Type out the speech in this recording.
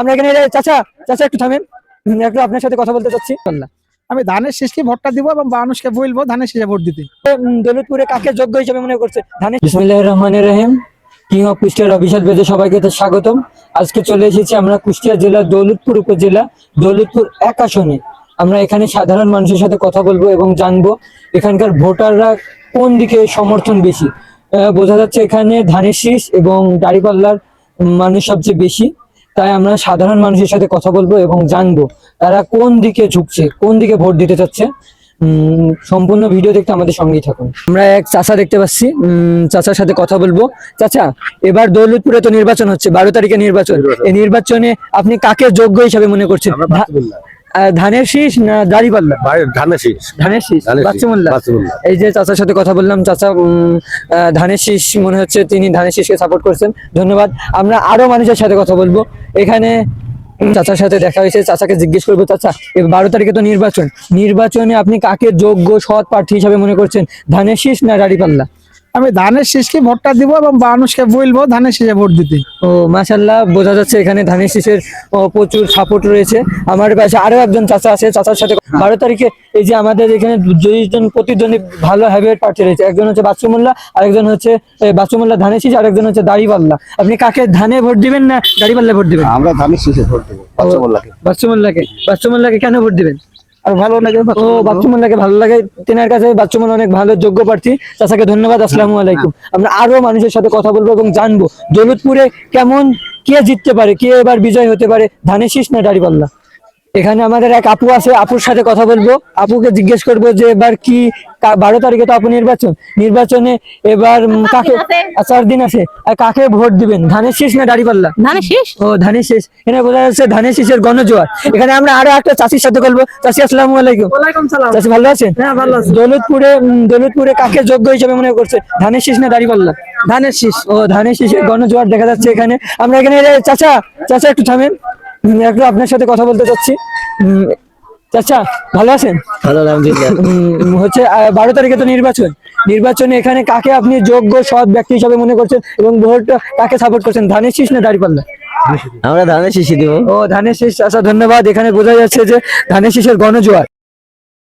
আমরা এখানে চাচা চাচা একটু থামেন, একটু আপনার সাথে কথা বলতে চাচ্ছি। আমি ধানের শীষকে ভোটটা দিব এবং মানুষকে বলবো ধানের শীষে ভোট দিতে। দৌলতপুরে কাকে যোগ্য হিসেবে মনে করছে ধানের? বিসমিল্লাহির রহমানির রহিম। কিং অফ কুষ্টিয়ার অফিসিয়াল পেজে সবাইকে স্বাগতম। আজকে চলে এসেছি আমরা কুষ্টিয়া জেলা দৌলতপুর উপজেলা দৌলতপুর 1 আসনে। আমরা এখানে সাধারণ মানুষের সাথে কথা বলবো এবং জানবো এখানকার ভোটাররা কোন দিকে সমর্থন বেশি। বোঝা যাচ্ছে এখানে ধানের শীষ এবং দাঁড়িপাল্লার মানুষ সবচেয়ে বেশি। তাই আমরা সাধারণ মানুষের সাথে কথা বলবো এবং জানবো তারা কোন দিকে ঝুঁকছে, কোন দিকে ভোট দিতে চাচ্ছে। সম্পূর্ণ ভিডিও দেখতে আমাদের সঙ্গেই থাকুন। আমরা এক চাচা দেখতে পাচ্ছি, চাচার সাথে কথা বলবো। চাচা, এবার দৌলতপুরে তো নির্বাচন হচ্ছে, 12 তারিখে নির্বাচন। এই নির্বাচনে আপনি কাকে যোগ্য হিসাবে মনে করছেন? ধানের শীষ না দাঁড়িপাল্লা? ধানের শীষ। ধানের শীষ, বাচ্চুমুল্লাহ। এই যে চাচার সাথে কথা বললাম, চাচা ধানের শীষ মনে হচ্ছে, তিনি ধানের শীষকে সাপোর্ট করছেন। ধন্যবাদ। আমরা আরো মানুষের সাথে কথা বলবো। এখানে চাচার সাথে দেখা হয়েছে, চাচাকে জিজ্ঞেস করবো, চাচা 12 তারিখে তো নির্বাচনে আপনি কাকে যোগ্য সৎ প্রার্থী হিসাবে মনে করছেন, ধানের শীষ না দাঁড়িপাল্লা? আমি ধানের শীষকে ভোটটা দিব এবং মানুষকে বলবো ধানের শীষে ভোট দিতে। ও মাশাআল্লাহ, বোঝা যাচ্ছে এখানে ধানের শীষের প্রচুর সাপোর্ট রয়েছে। আমার পাশে আরো একজন চাচা আছে, চাচার সাথে 12 তারিখে এই যে আমাদের এখানে দুইজন প্রতিদ্বন্দ্বী ভালো হ্যাভিওয়েট প্রার্থী রয়েছে। একজন হচ্ছে বাচ্চুমুল্লাহ, আরেকজন হচ্ছে বাচ্চুমুল্লাহ ধানের শীষ, আরেকজন হচ্ছে দাঁড়িপাল্লা। আপনি কাকে ধানে ভোট দিবেন না দাঁড়িপাল্লায় ভোট দিবেন? আমরা ধানের শীষে ভোট দেবো। বাচ্চুমুল্লাহকে কেন ভোট দিবেন? আর ভালো লাগে। ও বাচ্চুমুল্লাহকে ভালো লাগে, তেনার কাছে বাচ্চুমুল্লাহ অনেক ভালো যোগ্য প্রার্থী। চাচাকে ধন্যবাদ। আসসালামু আলাইকুম। আমরা আরো মানুষের সাথে কথা বলবো এবং জানবো দৌলতপুরে কেমন, কে জিততে পারে, কে এবার বিজয় হতে পারে, ধানের শীষ না দাঁড়িপাল্লা। এখানে আমাদের এক আপু আছে, আপুর সাথে কথা বলবো। আপুকে জিজ্ঞেস করবো যে এবার কি 12 তারিখে তো আপু নির্বাচনে এবার কাকে, 4 দিন আছে, আর কাকে ভোট দিবেন, ধানের শীষ না দাঁড়িপাল্লা? ধানের শীষ। ও ধানের শীষ। এখানে বোঝা যাচ্ছে ধানের শীষের গণজোয়ার। এখানে আমরা আরো একটা চাষির সাথে বলবো। চাষি আসসালামু আলাইকুম। ওয়ালাইকুম সালাম। চাষি ভালো আছেন? হ্যাঁ, ভালো আছি। দৌলতপুরে কাকে যোগ্য হিসেবে মনে করছে, ধানের শীষ না দাঁড়িপাল্লা? ধানের শীষ। ও ধানের শীষের গণজোয়ার দেখা যাচ্ছে এখানে। আমরা এখানে চাচা একটু থামেন, একটু আপনার সাথে কথা বলতে চাচ্ছি। চাচা ভালো আছেন? ভালো, আলহামদুলিল্লাহ। হচ্ছে 12 তারিখে তো নির্বাচনে এখানে কাকে আপনি যোগ্য সৎ ব্যক্তি হিসাবে মনে করছেন এবং ভোট কাকে সাপোর্ট করছেন, ধানের শীষ না দাঁড়িপাল্লা? আমরা ধানের শীষই দিব। ও ধানের শীষ। আচ্ছা ধন্যবাদ। এখানে বোঝা যাচ্ছে যে ধানের শীষের গণজোয়ার।